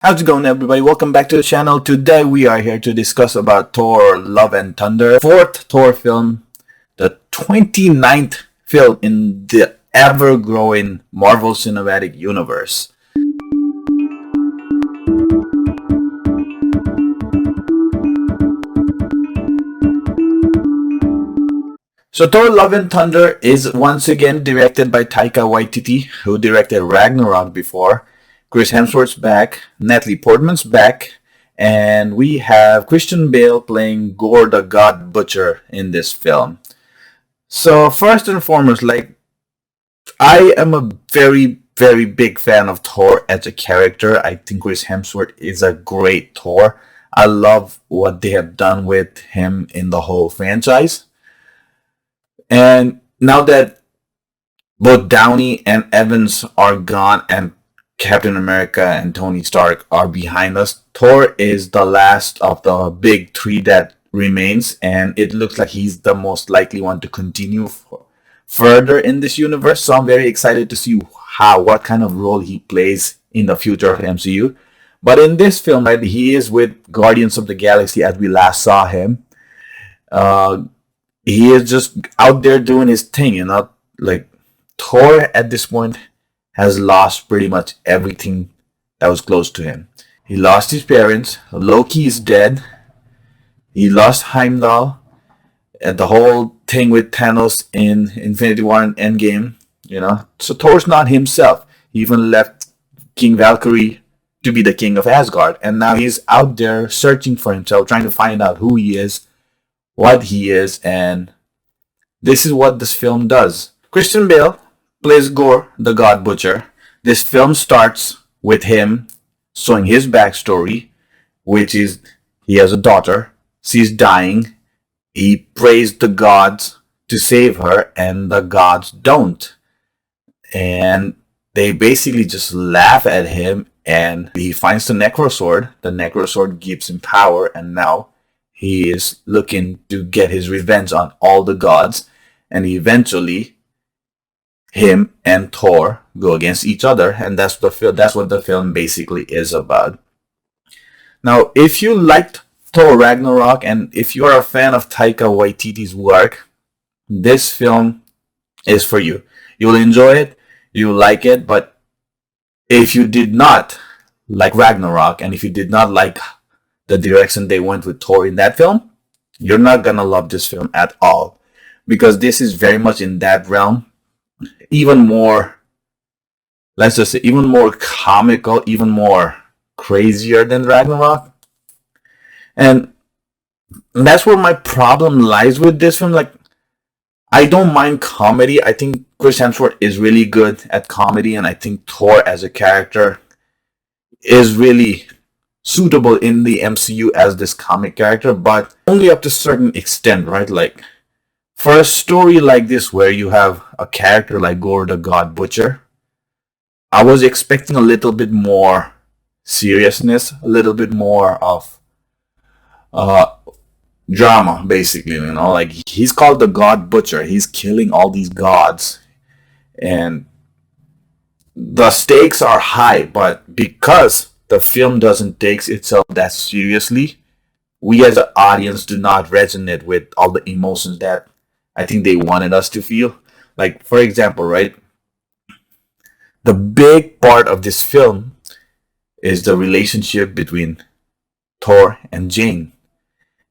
How's it going, everybody? Welcome back to the channel. Today we are here to discuss about Thor Love and Thunder, fourth Thor film, the 29th film in the ever-growing Marvel Cinematic Universe. So Thor Love and Thunder is once again directed by Taika Waititi, who directed Ragnarok before. Chris Hemsworth's back, Natalie Portman's back, and we have Christian Bale playing Gore the God Butcher in this film. So first and foremost, I am a very big fan of Thor as a character. I think Chris Hemsworth is a great Thor. I love what they have done with him in the whole franchise. And now that both Downey and Evans are gone and Captain America and Tony Stark are behind us, Thor is the last of the big three that remains, and it looks like he's the most likely one to continue further in this universe. So I'm very excited to see what kind of role he plays in the future of MCU. But in this film, right, he is with Guardians of the Galaxy as we last saw him. He is just out there doing his thing, like Thor at this point has lost pretty much everything that was close to him. He lost his parents. Loki is dead. He lost Heimdall. And the whole thing with Thanos in Infinity War and Endgame, So Thor's not himself. He even left King Valkyrie to be the king of Asgard. And now he's out there searching for himself, trying to find out who he is, what he is, and this is what this film does. Christian Bale plays Gore, the God Butcher. This film starts with him showing his backstory, which is he has a daughter. She's dying. He prays the gods to save her, and the gods don't. And they basically just laugh at him, and he finds the Necrosword. The Necrosword gives him power, and now he is looking to get his revenge on all the gods. And eventually, him and Thor go against each other, and that's what the film basically is about. Now, if you liked Thor Ragnarok, and if you are a fan of Taika Waititi's work, this film is for you. You'll enjoy it, you'll like it, but if you did not like Ragnarok, and if you did not like the direction they went with Thor in that film, you're not gonna love this film at all. Because this is very much in that realm. Even more, let's just say, even more comical, even more crazier than Ragnarok. And that's where my problem lies with this film. I don't mind comedy. I think Chris Hemsworth is really good at comedy, and I think Thor as a character is really suitable in the MCU as this comic character, but only up to a certain extent, right? For a story like this where you have a character like Gore the God Butcher, I was expecting a little bit more seriousness, a little bit more of drama, basically. He's called the God Butcher. He's killing all these gods, and the stakes are high. But because the film doesn't take itself that seriously, we as an audience do not resonate with all the emotions that I think they wanted us to feel. For example, right? The big part of this film is the relationship between Thor and Jane.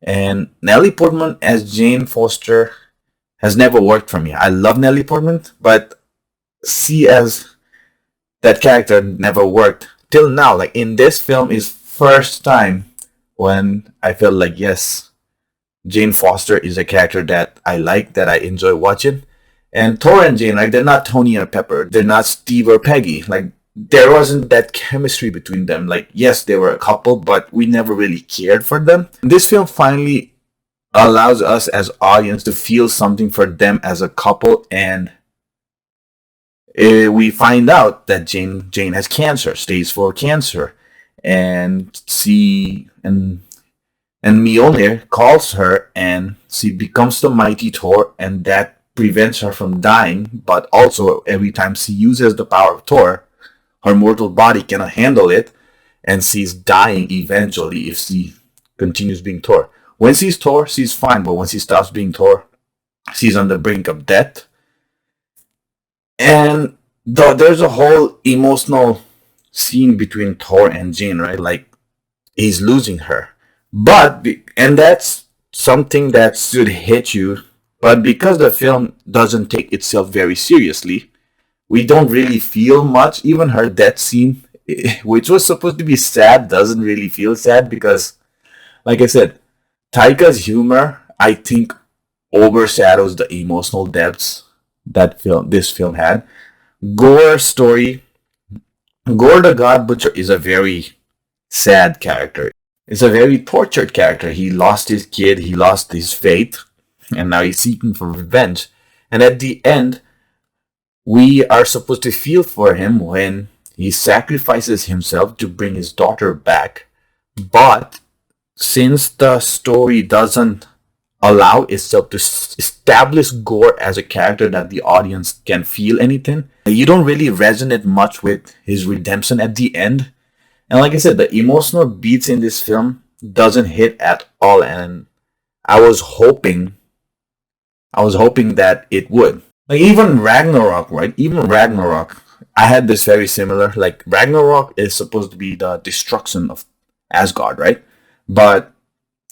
And Natalie Portman as Jane Foster has never worked for me. I love Natalie Portman, but she as that character never worked till now. In this film is first time when I felt like, yes, Jane Foster is a character that I like, that I enjoy watching. And Thor and Jane, they're not Tony and Pepper. They're not Steve or Peggy. There wasn't that chemistry between them. Yes, they were a couple, but we never really cared for them. This film finally allows us as audience to feel something for them as a couple, and we find out that Jane has cancer, stage 4 cancer, and Mjolnir calls her, and she becomes the mighty Thor, and that prevents her from dying. But also, every time she uses the power of Thor, her mortal body cannot handle it, and she's dying eventually if she continues being Thor. When she's Thor, she's fine, but when she stops being Thor, she's on the brink of death. And there's a whole emotional scene between Thor and Jane, right? Like he's losing her, and that's something that should hit you. But because the film doesn't take itself very seriously, we don't really feel much. Even her death scene, which was supposed to be sad, doesn't really feel sad because, like I said, Taika's humor, I think, overshadows the emotional depths that this film had. Gore's story, Gore the God Butcher is a very sad character. It's a very tortured character. He lost his kid, he lost his faith, and now he's seeking for revenge. And at the end, we are supposed to feel for him when he sacrifices himself to bring his daughter back. But since the story doesn't allow itself to establish Gore as a character that the audience can feel anything, you don't really resonate much with his redemption at the end. And like I said, the emotional beats in this film doesn't hit at all, and I was hoping that it would. Like even Ragnarok, right? Even Ragnarok, I had this very similar. Like Ragnarok is supposed to be the destruction of Asgard, right? But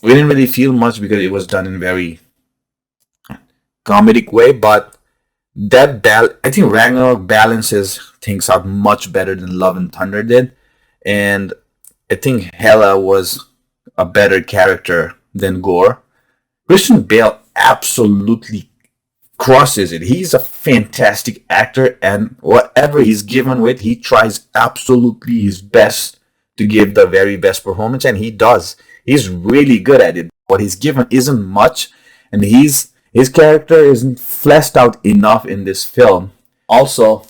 we didn't really feel much because it was done in a very comedic way. But I think Ragnarok balances things out much better than Love and Thunder did, and I think Hela was a better character than Gore. Christian Bale absolutely crosses it. He's a fantastic actor, and whatever he's given with, he tries absolutely his best to give the very best performance, and he does. He's really good at it. What he's given isn't much, and his character isn't fleshed out enough in this film. Also,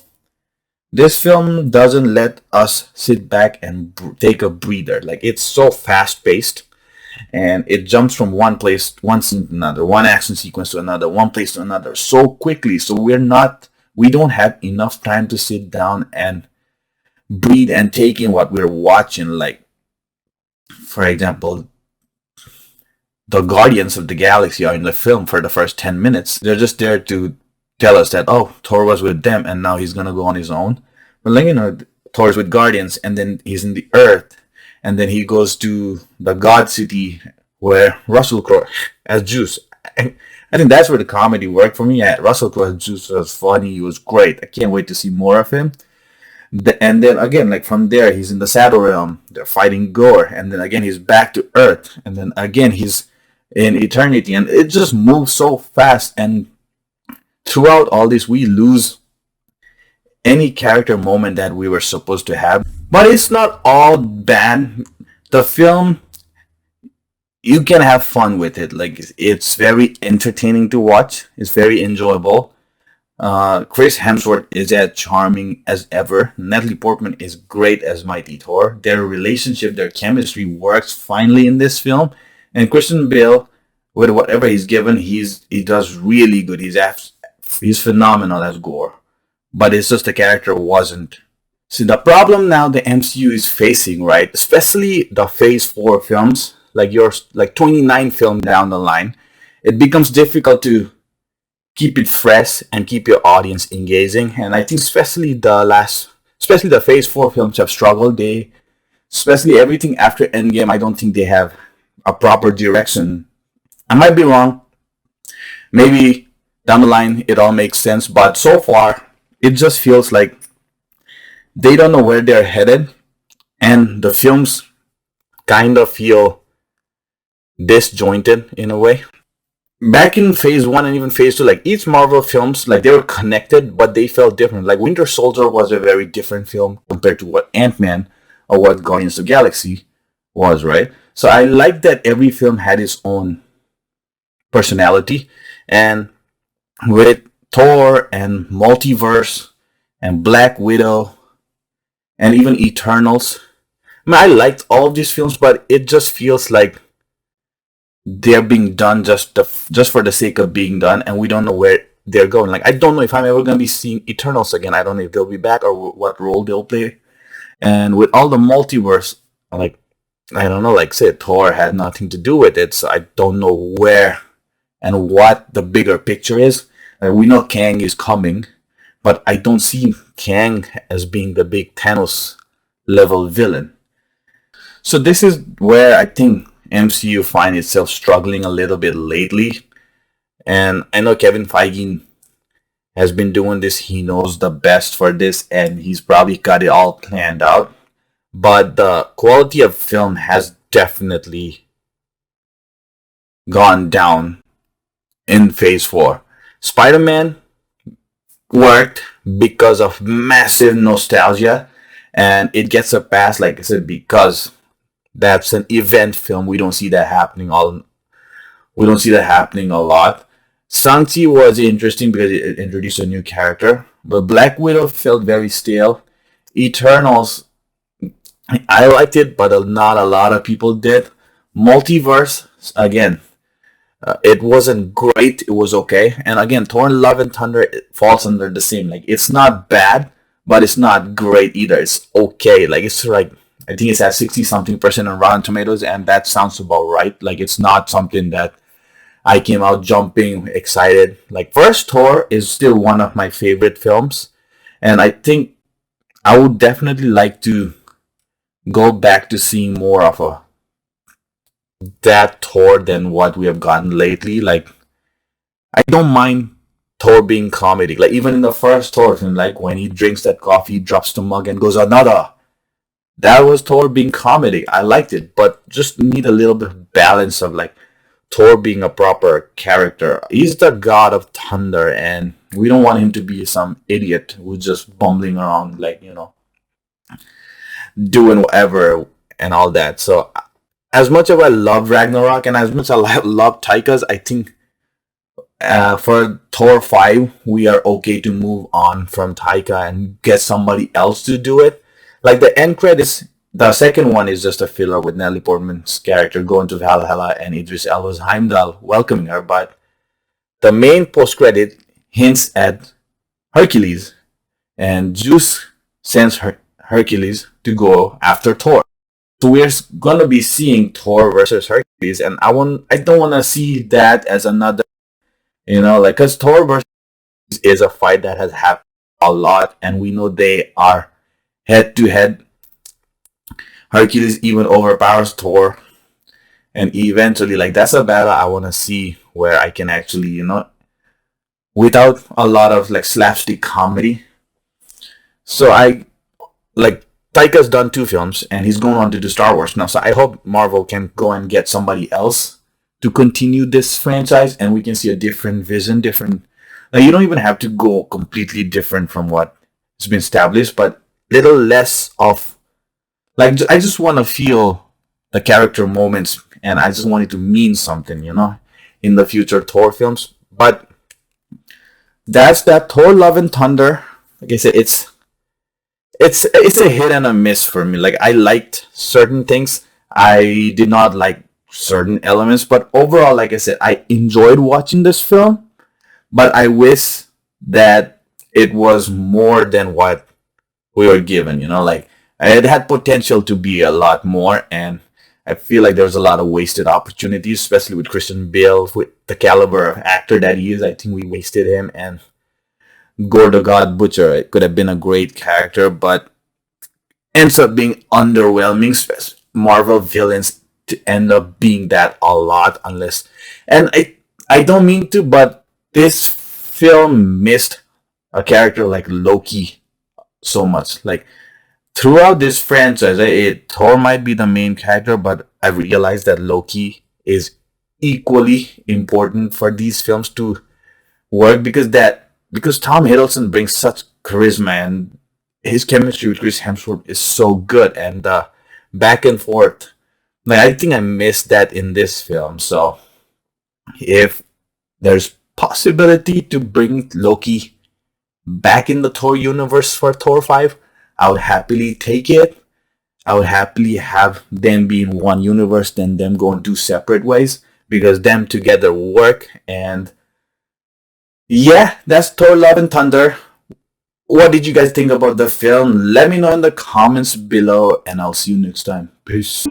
this film doesn't let us sit back and take a breather. Like it's so fast paced, and it jumps from one scene to another, one action sequence to another, one place to another so quickly. So we don't have enough time to sit down and breathe and take in what we're watching. Like, for example, the Guardians of the Galaxy are in the film for the first 10 minutes. They're just there to tell us that, oh, Thor was with them and now he's going to go on his own. But like, Thor's with Guardians and then he's in the Earth. And then he goes to the God City where Russell Crowe as Zeus. I think that's where the comedy worked for me. Yeah, Russell Crowe as Zeus was funny. He was great. I can't wait to see more of him. And then again, like from there, he's in the Shadow Realm. They're fighting Gore. And then again, he's back to Earth. And then again, he's in Eternity. And it just moves so fast. And throughout all this, we lose any character moment that we were supposed to have. But it's not all bad. The film, you can have fun with it. Like it's very entertaining to watch. It's very enjoyable. Chris Hemsworth is as charming as ever. Natalie Portman is great as Mighty Thor. Their relationship, their chemistry works finally in this film. And Christian Bale, with whatever he's given, he does really good. He's phenomenal as Gore. But it's just the character wasn't. See, the problem now the MCU is facing, right? Especially the Phase 4 films, like 29 films down the line, it becomes difficult to keep it fresh and keep your audience engaging. And I think especially the Phase 4 films have struggled. Especially everything after Endgame, I don't think they have a proper direction. I might be wrong. Maybe down the line it all makes sense, but so far it just feels like they don't know where they're headed, and the films kind of feel disjointed in a way. Back in Phase 1 and even Phase 2, like each Marvel films, like they were connected, but they felt different. Like Winter Soldier was a very different film compared to what Ant-Man or what Guardians of the Galaxy was, right? So I like that every film had its own personality, and with Thor and Multiverse and Black Widow and even Eternals, I mean, I liked all of these films, but it just feels like they're being done just for the sake of being done, and we don't know where they're going. Like I don't know if I'm ever gonna be seeing Eternals again. I don't know if they'll be back or what role they'll play. And with all the multiverse, Like, I don't know, like say Thor had nothing to do with it, so I don't know where and what the bigger picture is. We know Kang is coming, but I don't see Kang as being the big Thanos level villain. So this is where I think MCU find itself struggling a little bit lately. And I know Kevin Feige has been doing this. He knows the best for this, and he's probably got it all planned out. But the quality of film has definitely gone down in Phase 4. Spider Man worked because of massive nostalgia, and it gets a pass, like I said, because that's an event film. We don't see that happening a lot. Shang-Chi was interesting because it introduced a new character, but Black Widow felt very stale. Eternals, I liked it, but not a lot of people did. Multiverse, again, it wasn't great. It was okay. And again, Thor Love and Thunder it falls under the same. Like, it's not bad, but it's not great either. It's okay. Like, it's like, I think it's at 60 something percent on Rotten Tomatoes, and that sounds about right. Like, it's not something that I came out jumping excited. Like, first Thor is still one of my favorite films, and I think I would definitely like to go back to seeing more of a that Thor than what we have gotten lately. Like, I don't mind Thor being comedic. Like, even in the first Thor film, like when he drinks that coffee, drops the mug, and goes another. That was Thor being comedic. I liked it, but just need a little bit of balance of like Thor being a proper character. He's the god of thunder, and we don't want him to be some idiot who's just bumbling around, like, doing whatever and all that. So, as much as I love Ragnarok and as much as I love Taika's, I think for Thor 5, we are okay to move on from Taika and get somebody else to do it. Like the end credits, the second one is just a filler with Natalie Portman's character going to Valhalla and Idris Elba's Heimdall welcoming her. But the main post credit hints at Hercules, and Zeus sends Hercules to go after Thor. So we're gonna be seeing Thor versus Hercules, and I don't want to see that as another, like, because Thor versus is a fight that has happened a lot, and we know they are head to head. Hercules even overpowers Thor, and eventually, like, that's a battle I want to see where I can actually, without a lot of like slapstick comedy. So I like Taika's done 2 films, and he's going on to do Star Wars now. So I hope Marvel can go and get somebody else to continue this franchise, and we can see a different vision, different. Like, you don't even have to go completely different from what has been established, but little less of like I just want to feel the character moments, and I just want it to mean something, in the future Thor films. But that's that Thor Love and Thunder. Like I said, it's a hit and a miss for me. Like, I liked certain things, I did not like certain elements, but overall, like I said, I enjoyed watching this film. But I wish that it was more than what we were given. Like, it had potential to be a lot more, and I feel like there's a lot of wasted opportunities, especially with Christian Bale, with the caliber of actor that he is. I think we wasted him, and Gore the God Butcher, it could have been a great character, but ends up being underwhelming. Marvel villains to end up being that a lot, unless, and I don't mean to, but this film missed a character like Loki so much. Like, throughout this franchise, Thor might be the main character, but I realized that Loki is equally important for these films to work, because Tom Hiddleston brings such charisma, and his chemistry with Chris Hemsworth is so good, and back and forth. Like, I think I missed that in this film. So if there's possibility to bring Loki back in the Thor universe for Thor 5, I would happily take it. I would happily have them be in one universe, then them go in 2 separate ways, because them together work. And yeah, that's Thor Love and Thunder. What did you guys think about the film? Let me know in the comments below, and I'll see you next time. Peace.